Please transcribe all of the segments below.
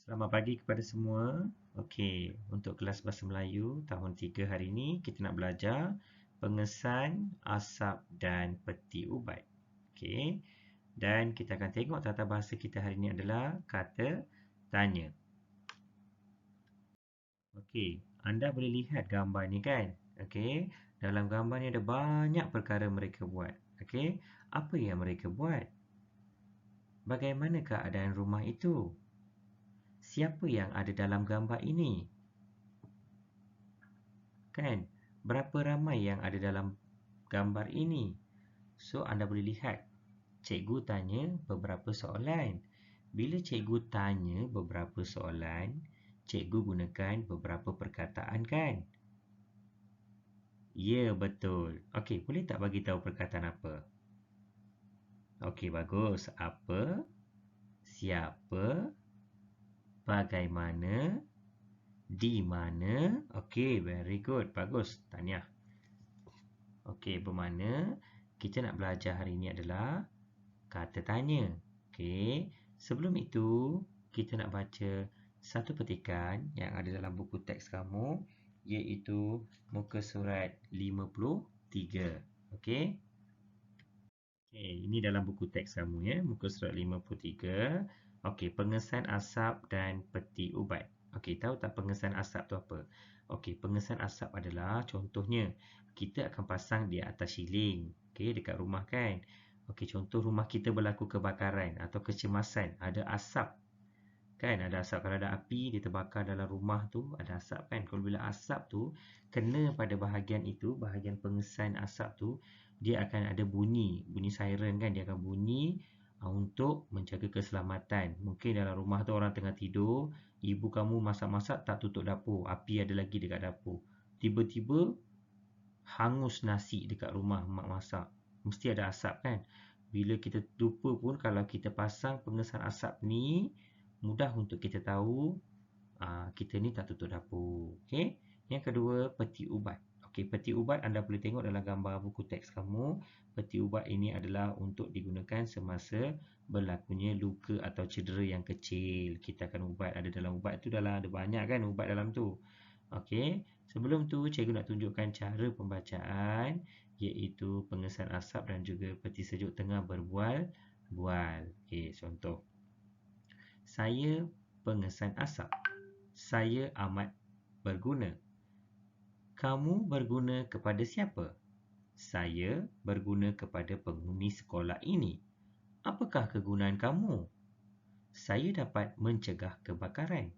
Selamat pagi kepada semua. Okey, untuk kelas Bahasa Melayu tahun 3 hari ini kita nak belajar pengesan, asap dan peti ubat. Okey. Dan kita akan tengok tata bahasa kita hari ini adalah kata tanya. Okey, anda boleh lihat gambar ni kan? Okey, dalam gambar ni ada banyak perkara mereka buat. Okey, apa yang mereka buat? Bagaimana keadaan rumah itu? Siapa yang ada dalam gambar ini? Kan? Berapa ramai yang ada dalam gambar ini? So, anda boleh lihat. Cikgu tanya beberapa soalan. Bila cikgu tanya beberapa soalan, cikgu gunakan beberapa perkataan kan? Ya, betul. Okey, boleh tak bagi tahu perkataan apa? Okey, bagus. Apa? Siapa? Bagaimana? Di mana? Okey, very good. Bagus. Tahniah. Okey, bermakna kita nak belajar hari ini adalah kata tanya. Okey, sebelum itu kita nak baca satu petikan yang ada dalam buku teks kamu, iaitu muka surat 53. Okey. Okey, ini dalam buku teks kamu ya, muka surat 53. Okey, pengesan asap dan peti ubat. Okey, tahu tak pengesan asap tu apa? Okey, pengesan asap adalah contohnya kita akan pasang di atas siling, okey, dekat rumah kan. Okey, contoh rumah kita berlaku kebakaran atau kecemasan, ada asap. Kan ada asap, kalau ada api dia terbakar dalam rumah tu, ada asap kan. Kalau bila asap tu kena pada bahagian itu, bahagian pengesan asap tu, dia akan ada bunyi siren kan, dia akan bunyi untuk menjaga keselamatan. Mungkin dalam rumah tu orang tengah tidur, ibu kamu masak-masak tak tutup dapur, api ada lagi dekat dapur. Tiba-tiba hangus nasi dekat rumah mak masak. Mesti ada asap kan. Bila kita lupa pun, kalau kita pasang pengesan asap ni, mudah untuk kita tahu kita ni tak tutup dapur. Okey. Yang kedua, peti ubat. Okey, peti ubat anda boleh tengok dalam gambar buku teks kamu. Peti ubat ini adalah untuk digunakan semasa berlakunya luka atau cedera yang kecil. Kita akan ubat, ada dalam ubat tu dalam ada banyak kan ubat dalam tu. Okey, sebelum tu cikgu nak tunjukkan cara pembacaan, iaitu pengesan asap dan juga peti sejuk tengah berbual-bual. Okey, contoh. Saya pengesan asap. Saya amat berguna. Kamu berguna kepada siapa? Saya berguna kepada penghuni sekolah ini. Apakah kegunaan kamu? Saya dapat mencegah kebakaran.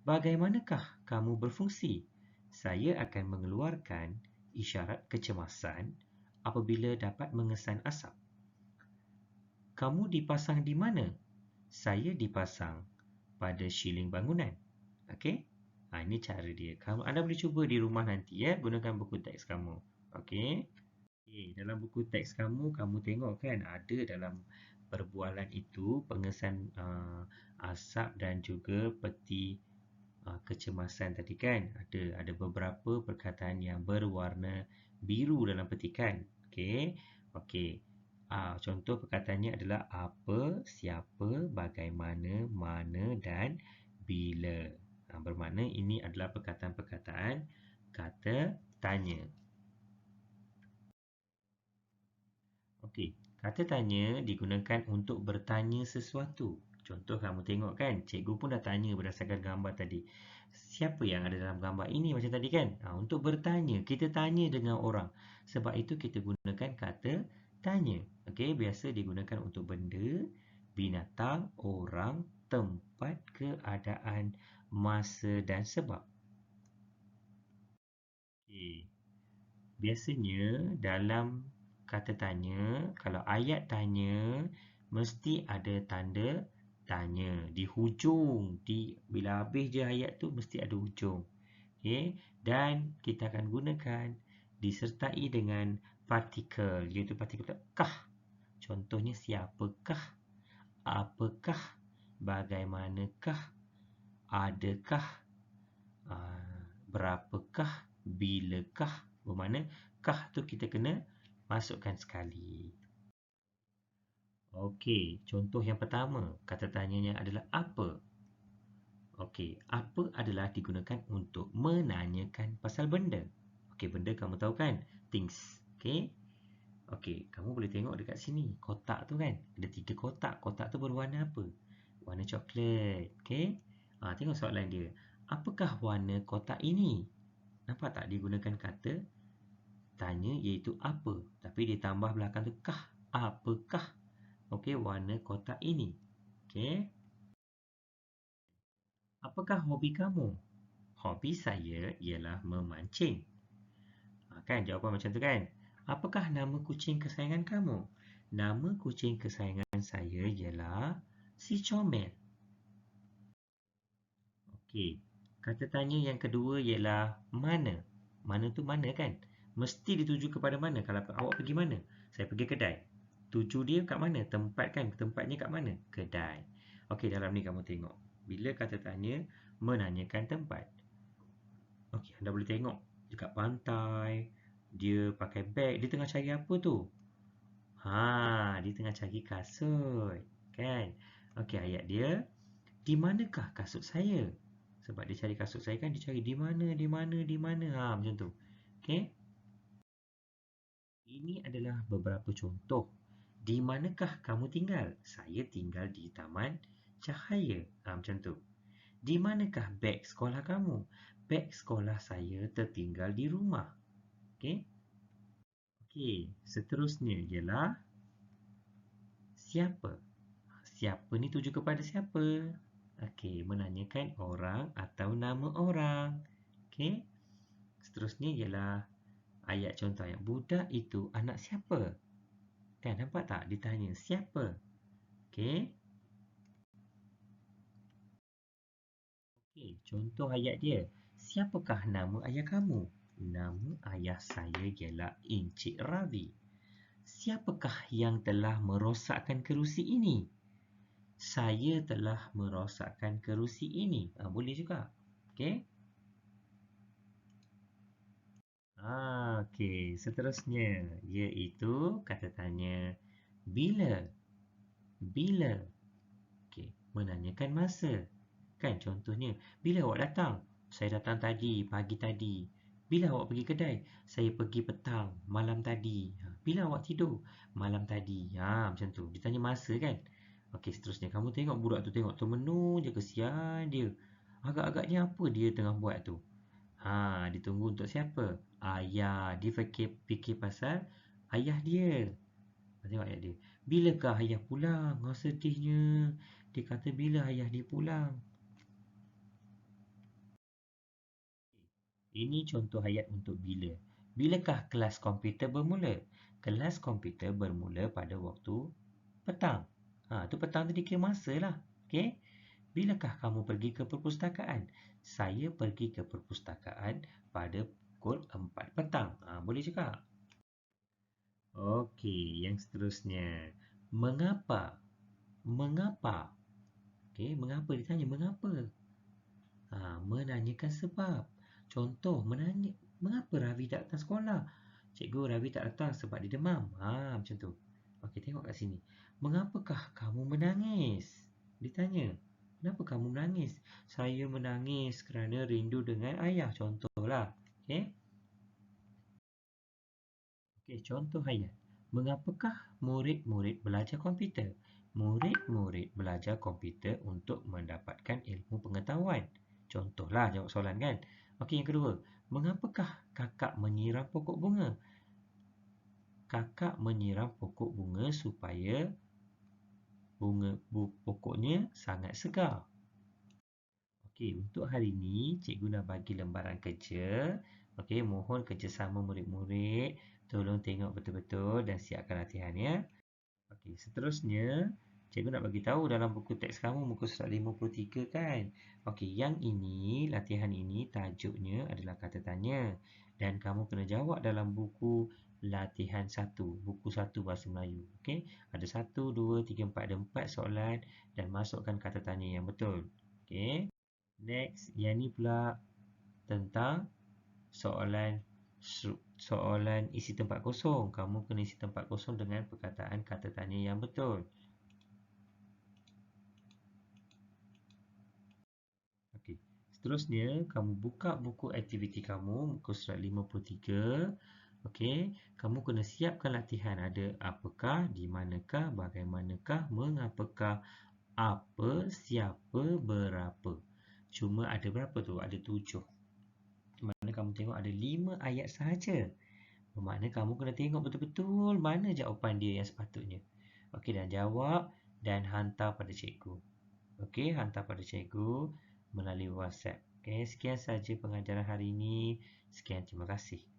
Bagaimanakah kamu berfungsi? Saya akan mengeluarkan isyarat kecemasan apabila dapat mengesan asap. Kamu dipasang di mana? Saya dipasang pada siling bangunan. Okey? Ini cara dia. Anda boleh cuba di rumah nanti ya, gunakan buku teks kamu. Okey? Dalam buku teks kamu, kamu tengok kan ada dalam perbualan itu pengesan asap dan juga peti kecemasan tadi kan. Ada beberapa perkataan yang berwarna biru dalam petikan. Okey. Okey. Contoh perkataannya adalah apa, siapa, bagaimana, mana dan bila. Bermakna ini adalah perkataan-perkataan kata tanya. Okey, kata tanya digunakan untuk bertanya sesuatu. Contoh kamu tengok kan, cikgu pun dah tanya berdasarkan gambar tadi. Siapa yang ada dalam gambar ini macam tadi kan? Untuk bertanya, kita tanya dengan orang. Sebab itu kita gunakan kata tanya. Okey, biasa digunakan untuk benda, binatang, orang, tempat, keadaan, masa dan sebab. Okey. Biasanya dalam kata tanya, kalau ayat tanya, mesti ada tanda tanya di hujung. Bila habis je ayat tu, mesti ada hujung. Okay? Dan kita akan gunakan disertai dengan partikel, iaitu partikel kah. Contohnya siapakah, apakah, bagaimanakah, adakah, berapakah, bilakah. Bermakna kah tu kita kena masukkan sekali. Okey, contoh yang pertama, kata tanyanya adalah apa? Okey, apa adalah digunakan untuk menanyakan pasal benda? Okey, benda kamu tahu kan? Things. Okey. Okey, kamu boleh tengok dekat sini. Kotak tu kan? Ada 3 kotak. Kotak tu berwarna apa? Warna coklat. Okey. Tengok soalan dia. Apakah warna kotak ini? Nampak tak dia gunakan kata tanya iaitu apa? Tapi dia tambah belakang tu kah? Apakah? Okey, warna kotak ini. Okey. Apakah hobi kamu? Hobi saya ialah memancing. Kan jawapan macam tu kan? Apakah nama kucing kesayangan kamu? Nama kucing kesayangan saya ialah si Comel. Okey. Kata tanya yang kedua ialah mana? Mana tu mana kan? Mesti dituju kepada mana? Kalau awak pergi mana? Saya pergi kedai. Tuju dia kat mana? Tempat kan? Tempatnya kat mana? Kedai. Okey, dalam ni kamu tengok. Bila kata tanya menanyakan tempat. Okey, anda boleh tengok dekat pantai, dia pakai beg, dia tengah cari apa tu? Dia tengah cari kasut, kan? Okey, ayat dia, di manakah kasut saya? Sebab dia cari kasut saya kan, dia cari di mana, di mana, di mana. Macam tu. Okey. Ini adalah beberapa contoh. Di manakah kamu tinggal? Saya tinggal di Taman Cahaya. Macam tu. Di manakah beg sekolah kamu? Beg sekolah saya tertinggal di rumah. Okey. Okey, seterusnya ialah siapa? Siapa ni tuju kepada siapa? Okey, menanyakan orang atau nama orang. Okey. Seterusnya ialah ayat contoh ayat. Budak itu anak siapa? Kan nampak tak? Ditanya siapa? Okey. Okey, contoh ayat dia. Siapakah nama ayah kamu? Nama ayah saya ialah Encik Ravi. Siapakah yang telah merosakkan kerusi ini? Saya telah merosakkan kerusi ini. Boleh juga. Okey. Okey. Seterusnya iaitu kata tanya bila. Bila. Okey. Menanyakan masa. Kan contohnya, bila awak datang? Saya datang tadi, pagi tadi. Bila awak pergi kedai? Saya pergi petang, malam tadi. Bila awak tidur? Malam tadi. Macam tu. Dia tanya masa kan? Okey, seterusnya. Kamu tengok budak tu tengok termenung je, kesian dia. Agak-agaknya apa dia tengah buat tu? Ditunggu untuk siapa? Ayah. Dia fikir pasal ayah dia. Tengok ayat dia. Bilakah ayah pulang? Sedihnya. Dia kata bila ayah dia pulang? Ini contoh ayat untuk bila. Bilakah kelas komputer bermula? Kelas komputer bermula pada waktu petang. Tu petang tu dikira masa lah. Okey. Bilakah kamu pergi ke perpustakaan? Saya pergi ke perpustakaan pada pukul 4 petang. Boleh juga. Okey, yang seterusnya. Mengapa? Mengapa? Okey, mengapa ditanya mengapa? Menanyakan sebab. Contoh, mengapa Ravi tak datang sekolah? Cikgu, Ravi tak datang sebab dia demam. Macam tu. Okey, tengok kat sini. Mengapakah kamu menangis? Ditanya. Kenapa kamu menangis? Saya menangis kerana rindu dengan ayah. Contohlah. Okey. Okey, contoh ayat. Mengapakah murid-murid belajar komputer? Murid-murid belajar komputer untuk mendapatkan ilmu pengetahuan. Contohlah jawab soalan kan. Okey, yang kedua. Mengapakah kakak menyiram pokok bunga? Kakak menyiram pokok bunga supaya pokoknya sangat segar. Okey, untuk hari ini cikgu nak bagi lembaran kerja. Okey, mohon kerjasama murid-murid. Tolong tengok betul-betul dan siapkan latihan ya. Okey, seterusnya cikgu nak bagi tahu dalam buku teks kamu muka surat 53 kan. Okey, yang ini latihan ini tajuknya adalah kata tanya dan kamu kena jawab dalam buku latihan 1, buku 1 bahasa Melayu. Okey, ada 1 2 3 4 ada 4 soalan dan masukkan kata tanya yang betul. Okey. Next, yang ni pula tentang soalan soalan isi tempat kosong. Kamu kena isi tempat kosong dengan perkataan kata tanya yang betul. Okey, Seterusnya, kamu buka buku aktiviti kamu, muka surat 53. Okey, kamu kena siapkan latihan. Ada apakah, di manakah, bagaimanakah, mengapakah, apa, siapa, berapa. Cuma ada berapa tu? Ada 7. Mana kamu tengok ada 5 ayat sahaja. Bermakna kamu kena tengok betul-betul mana jawapan dia yang sepatutnya. Okey, dan jawab dan hantar pada cikgu. Okey, hantar pada cikgu melalui WhatsApp. Okey, sekian saja pengajaran hari ini. Sekian, terima kasih.